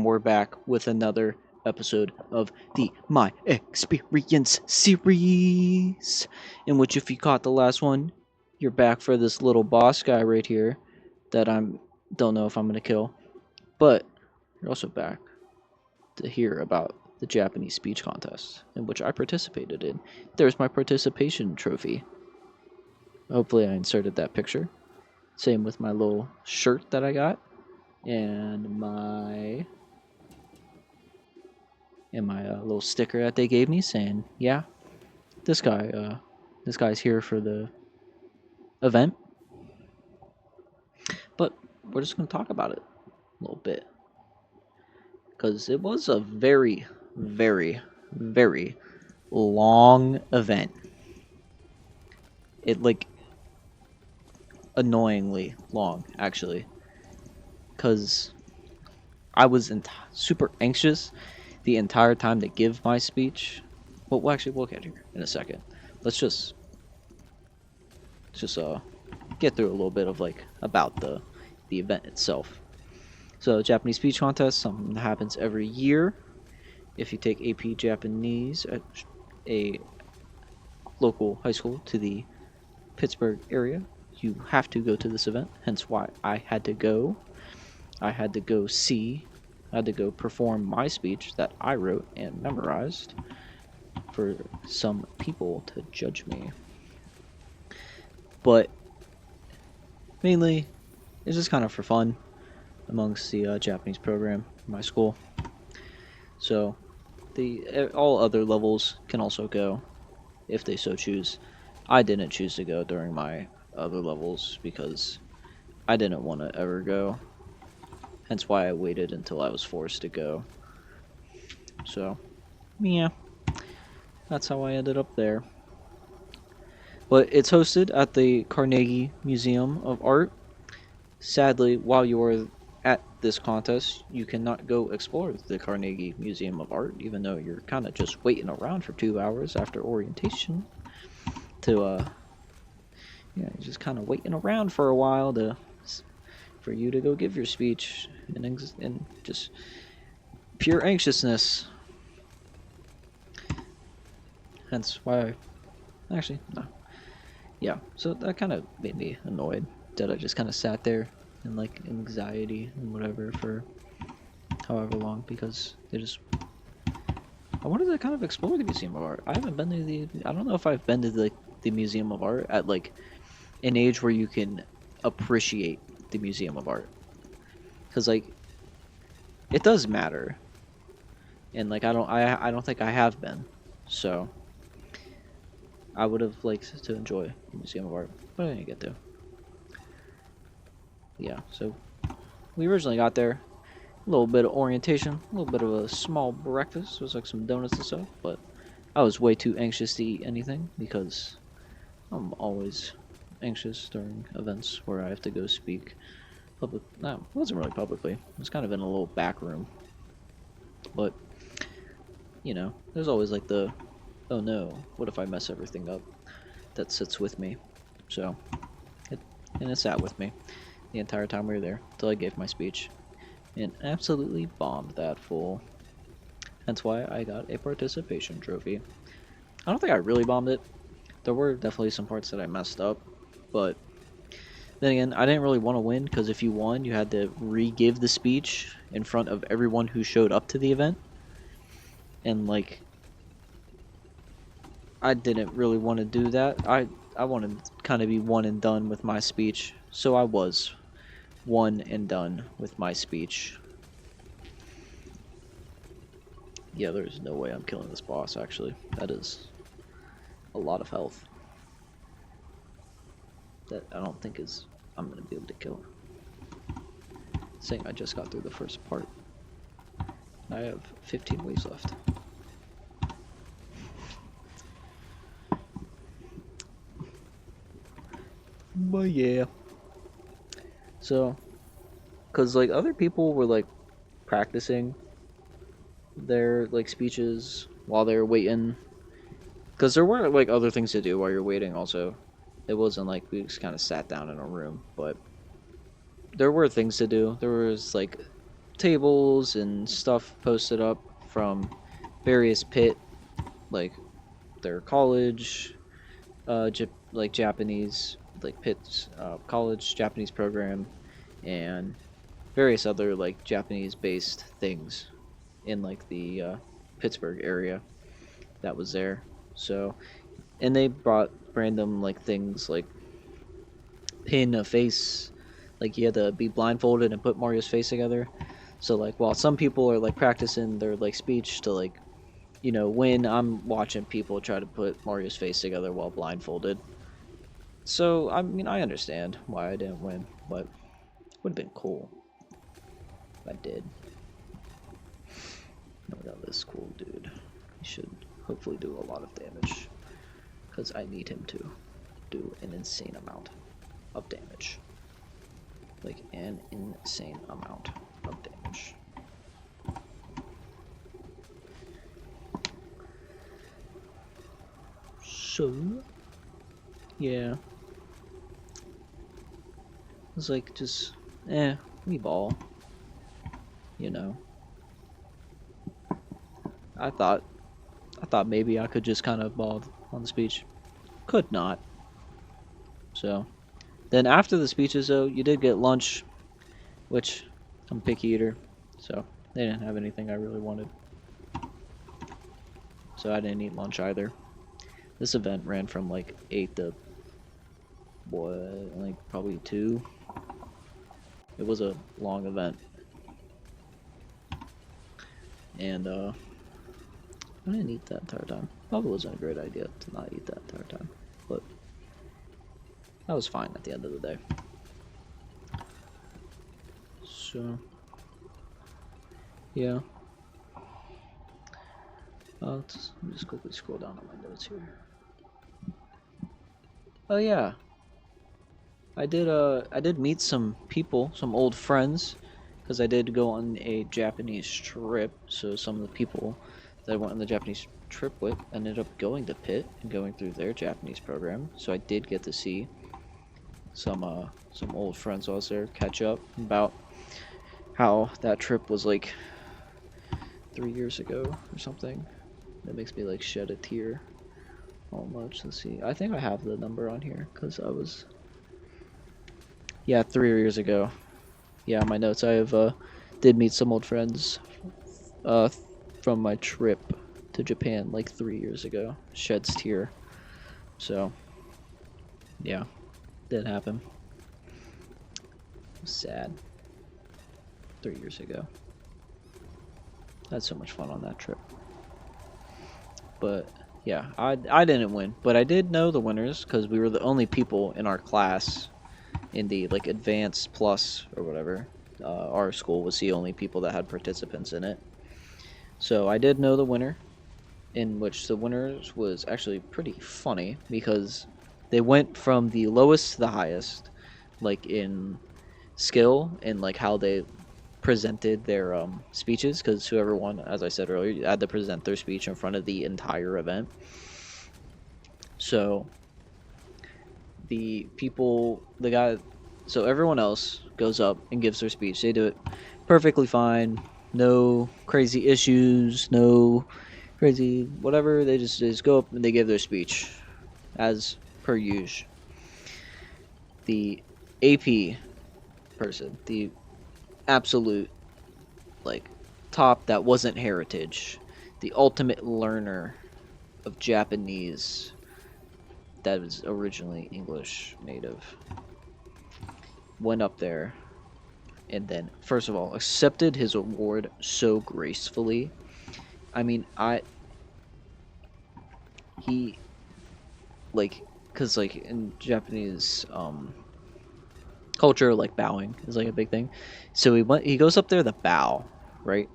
We're back with another episode of the My Experience series, in which, if you caught the last one, you're back for this little boss guy right here that I'm don't know if I'm gonna kill, but you're also back to hear about the Japanese speech contest in which I participated in. There's my participation trophy. Hopefully, I inserted that picture. Same with my little shirt that I got and my little sticker that they gave me saying, "Yeah, this guy's here for the event." But we're just gonna talk about it a little bit because it was a very, very, very long event. It annoyingly long actually, because I was super anxious the entire time to give my speech. Well, we'll get here in a second. Let's just get through a little bit of about the event itself. So, Japanese speech contest, something that happens every year. If you take AP Japanese at a local high school to the Pittsburgh area, you have to go to this event. Hence why I had to go. I had to go perform my speech that I wrote and memorized for some people to judge me. But mainly, it's just kind of for fun amongst the Japanese program in my school. So, all other levels can also go if they so choose. I didn't choose to go during my other levels because I didn't want to ever go. Hence why I waited until I was forced to go. So, yeah, that's how I ended up there. But it's hosted at the Carnegie Museum of Art. Sadly, while you are at this contest, you cannot go explore the Carnegie Museum of Art, even though you're kind of just waiting around for 2 hours after orientation to, you're just kind of waiting around for a while for you to go give your speech and just pure anxiousness. Hence why actually, no. Yeah, so that kind of made me annoyed that I just kind of sat there in anxiety and whatever for however long because I wanted to kind of explore the Museum of Art. I haven't been to I don't know if I've been to the Museum of Art at an age where you can appreciate the Museum of Art, because it does matter, and I don't think I have been, so I would have liked to enjoy the Museum of Art, but I didn't get to. Yeah, so we originally got there, a little bit of orientation, a little bit of a small breakfast. It was some donuts and stuff, but I was way too anxious to eat anything because I'm always anxious during events where I have to go speak public. No, it wasn't really publicly. It was kind of in a little back room, but there's always the, oh no, what if I mess everything up, that sits with me. So it sat with me the entire time we were there until I gave my speech and absolutely bombed that fool. Hence why I got a participation trophy. I don't think I really bombed it. There were definitely some parts that I messed up, but then again, I didn't really want to win because if you won, you had to re-give the speech in front of everyone who showed up to the event. And I didn't really want to do that. I wanted to kind of be one and done with my speech, so I was one and done with my speech. Yeah, there's no way I'm killing this boss, actually. That is a lot of health that I don't think I'm going to be able to kill. Saying I just got through the first part. I have 15 waves left. But yeah. So, because other people were practicing their speeches while they were waiting, because there were other things to do while you're waiting. Also, it wasn't we just kind of sat down in a room, but there were things to do. There was tables and stuff posted up from various pit, like their college, like Japanese, like Pitt's college Japanese program, and various other like Japanese-based things in like the Pittsburgh area that was there. So, and they brought random like things like pin a face, like you had to be blindfolded and put Mario's face together. So like while some people are like practicing their like speech to like when I'm watching people try to put Mario's face together while blindfolded. So I mean I understand why I didn't win, but it would have been cool if I did. No, that was cool, dude. He should hopefully do a lot of damage because I need him to do an insane amount of damage. Like an insane amount of damage. So, yeah. It's like just, we ball. I thought maybe I could just kind of ball on the speech. Could not. So, then after the speeches though, you did get lunch, which I'm a picky eater, so they didn't have anything I really wanted. So I didn't eat lunch either. This event ran from like 8 to like probably 2. It was a long event. And I didn't eat that entire time. Probably wasn't a great idea to not eat that entire time. But that was fine at the end of the day. So yeah. Let me just quickly scroll down on my notes here. Oh yeah. I did meet some people, some old friends, because I did go on a Japanese trip. So some of the people that I went on the Japanese trip with ended up going to Pitt and going through their Japanese program. So I did get to see some old friends while I was there, catch up about how that trip was like 3 years ago or something. That makes me like shed a tear almost. Let's see. I think I have the number on here because I was. Yeah, 3 years ago. Yeah, my notes. I have did meet some old friends from my trip to Japan like 3 years ago. Sheds tear. So yeah, did happen. It was sad. 3 years ago. I had so much fun on that trip. But yeah, I didn't win, but I did know the winners because we were the only people in our class in the like advanced plus or whatever. Our school was the only people that had participants in it. So I did know the winner, in which the winners was actually pretty funny because they went from the lowest to the highest, like in skill and like how they presented their speeches, because whoever won, as I said earlier, had to present their speech in front of the entire event. So so everyone else goes up and gives their speech. They do it perfectly fine, no crazy issues, no crazy whatever. They just go up and they give their speech as per usual. The AP person, the absolute like top that wasn't heritage, the ultimate learner of Japanese that was originally English native, went up there and then first of all accepted his award so gracefully. I mean, he like, because like in Japanese culture, like bowing is like a big thing. So he goes up there to bow, right?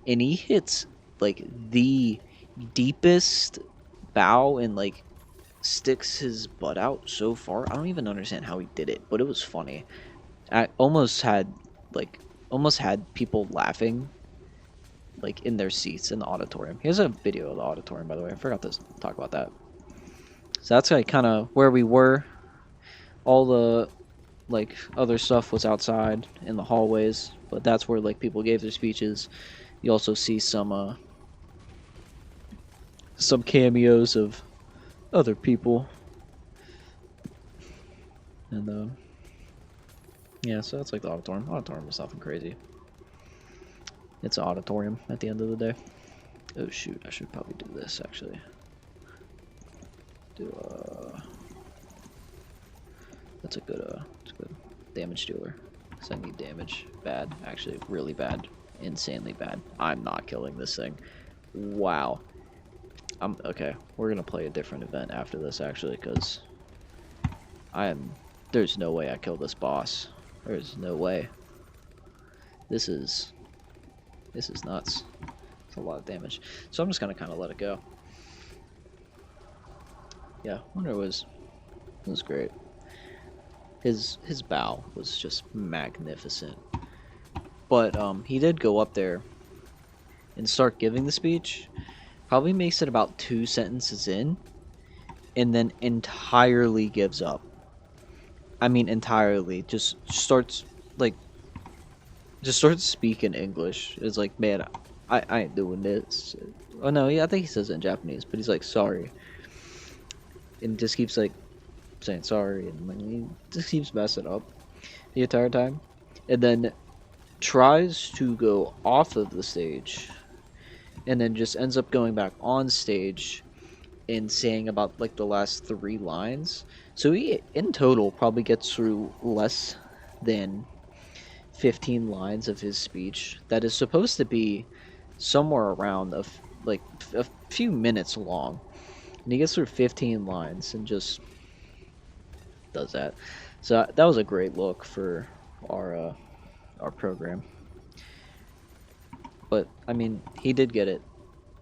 And he hits like the deepest bow and like sticks his butt out so far. I don't even understand how he did it, but it was funny. I almost had people laughing like in their seats in the auditorium. Here's a video of the auditorium, by the way. I forgot to talk about that. So that's like kind of where we were. All the like other stuff was outside in the hallways, but that's where like people gave their speeches. You also see some cameos of other people, and yeah, so that's like the auditorium. Auditorium was nothing crazy. It's an auditorium at the end of the day. Oh shoot, I should probably do this actually. Do that's a good damage dealer. Cause I need damage. Bad, actually, really bad, insanely bad. I'm not killing this thing. Wow. I'm okay. We're gonna play a different event after this actually, cause there's no way I kill this boss. There's no way. This is nuts. It's a lot of damage. So I'm just gonna kind of let it go. Yeah, Wonder was great. His bow was just magnificent. But he did go up there and start giving the speech. Probably makes it about 2 sentences in, and then entirely gives up. I mean, entirely. Just starts speaking English. It's like, man, I ain't doing this. Oh no, yeah, I think he says it in Japanese, but he's like, sorry, and just keeps like saying sorry, and like, he just keeps messing up the entire time, and then tries to go off of the stage, and then just ends up going back on stage and saying about like the last 3 lines. So he in total probably gets through less than 15 lines of his speech that is supposed to be somewhere around like a few minutes long, and he gets through 15 lines and just does that. So that was a great look for our program. But I mean, he did get it.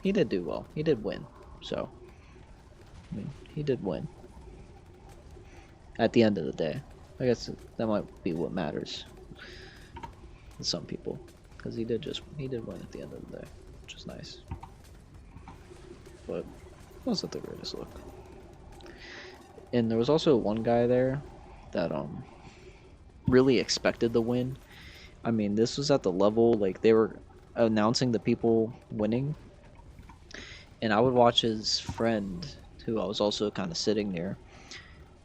He did do well. He did win. So I mean, he did win. At the end of the day, I guess that might be what matters to some people, because he did win at the end of the day, which is nice. But it wasn't the greatest look. And there was also one guy there that really expected the win. I mean, this was at the level like they were announcing the people winning, and I would watch his friend, who I was also kind of sitting near,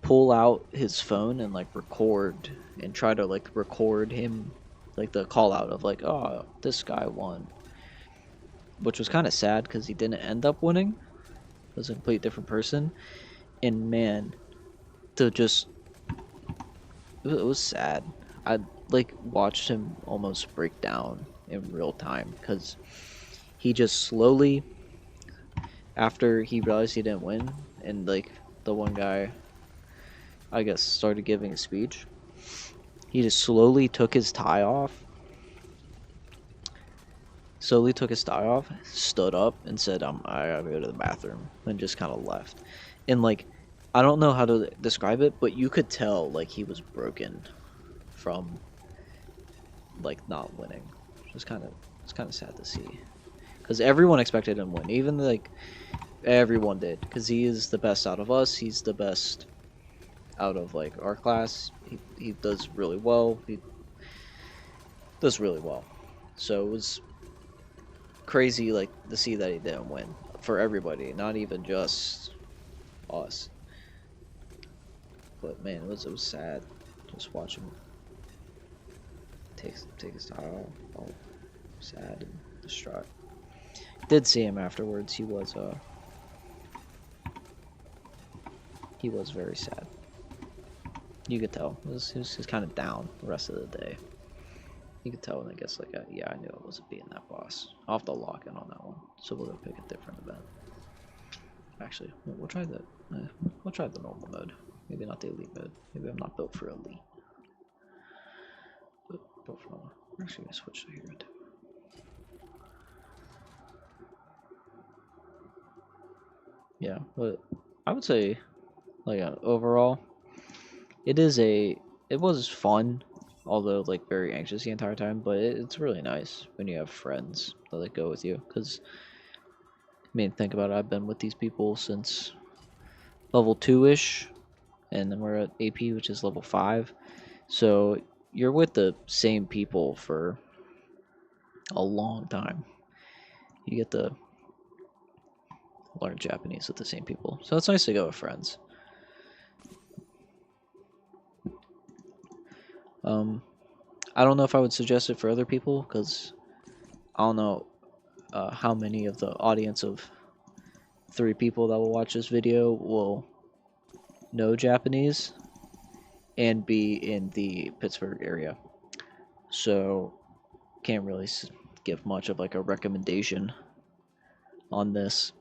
pull out his phone and like record and try to like record him, like the call out of like, oh, this guy won, which was kind of sad because he didn't end up winning. It was a complete different person, and man, to just it was sad. I like watched him almost break down in real time because he just slowly, after he realized he didn't win, and like the one guy, I guess, started giving a speech, he just slowly took his tie off. Stood up, and said, I gotta go to the bathroom," and just kind of left. And like, I don't know how to describe it, but you could tell like he was broken from like not winning. It's kind of sad to see, because everyone expected him to win, even like everyone did, because he is the best out of us. He's the best out of like our class. He does really well. He does really well. So it was crazy like to see that he didn't win for everybody, not even just us. But man, it was sad just watching him take his time all sad and distraught. Did see him afterwards. He was very sad. You could tell. He was kind of down the rest of the day. You could tell, and I guess like yeah, I knew I wasn't being that boss. I'll have to lock in on that one, so we'll go pick a different event. Actually, we'll try the normal mode. Maybe not the elite mode. Maybe I'm not built for elite. But built for normal. We're actually gonna switch to hero too. Yeah, but I would say, like overall, it was fun, although like very anxious the entire time. But it's really nice when you have friends that like go with you. Because I mean, think about it. I've been with these people since level 2-ish, and then we're at AP, which is level 5. So you're with the same people for a long time. You get to learn Japanese with the same people. So it's nice to go with friends. Um, I don't know if I would suggest it for other people because I don't know how many of the audience of 3 people that will watch this video will know Japanese and be in the Pittsburgh area. So can't really give much of like a recommendation on this.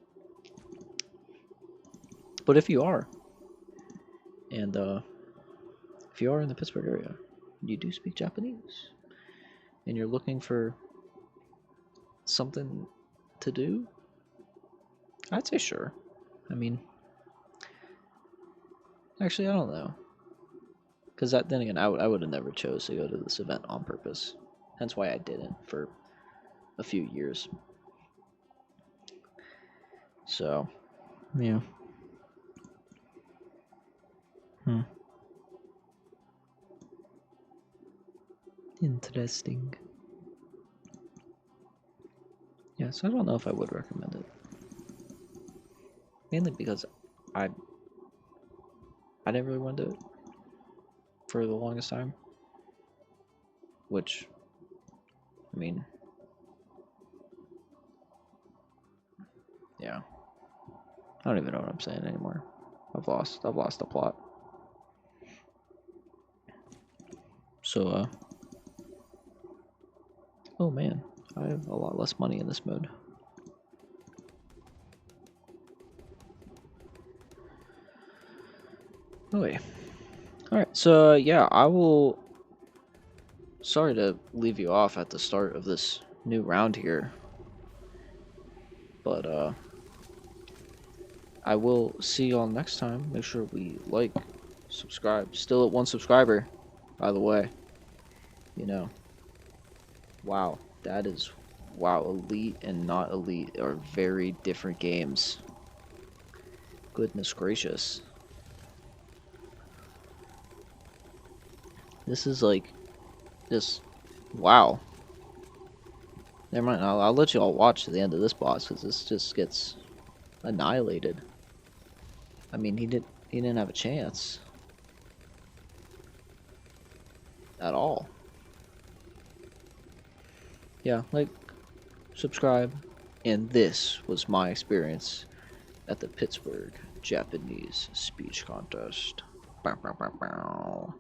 But if you are, and if you are in the Pittsburgh area, you do speak Japanese, and you're looking for something to do, I'd say sure. I mean, actually, I don't know. Because then again, I would have never chose to go to this event on purpose. Hence why I didn't for a few years. So, yeah. Interesting. Yes, I don't know if I would recommend it. Mainly because I didn't really want to do it for the longest time. Which, I mean, yeah. I don't even know what I'm saying anymore. I've lost the plot. So, oh man, I have a lot less money in this mode. Oh wait. Alright, so yeah, I will... Sorry to leave you off at the start of this new round here. But, I will see y'all next time. Make sure we like, subscribe. Still at 1 subscriber, by the way. You know. Wow, that is... Wow, Elite and not Elite are very different games. Goodness gracious. This is like... Just... Wow. Never mind, I'll let you all watch to the end of this boss, because this just gets annihilated. I mean, he didn't have a chance. At all. Yeah, like, subscribe. And this was my experience at the Pittsburgh Japanese Speech Contest. Bow, bow, bow, bow.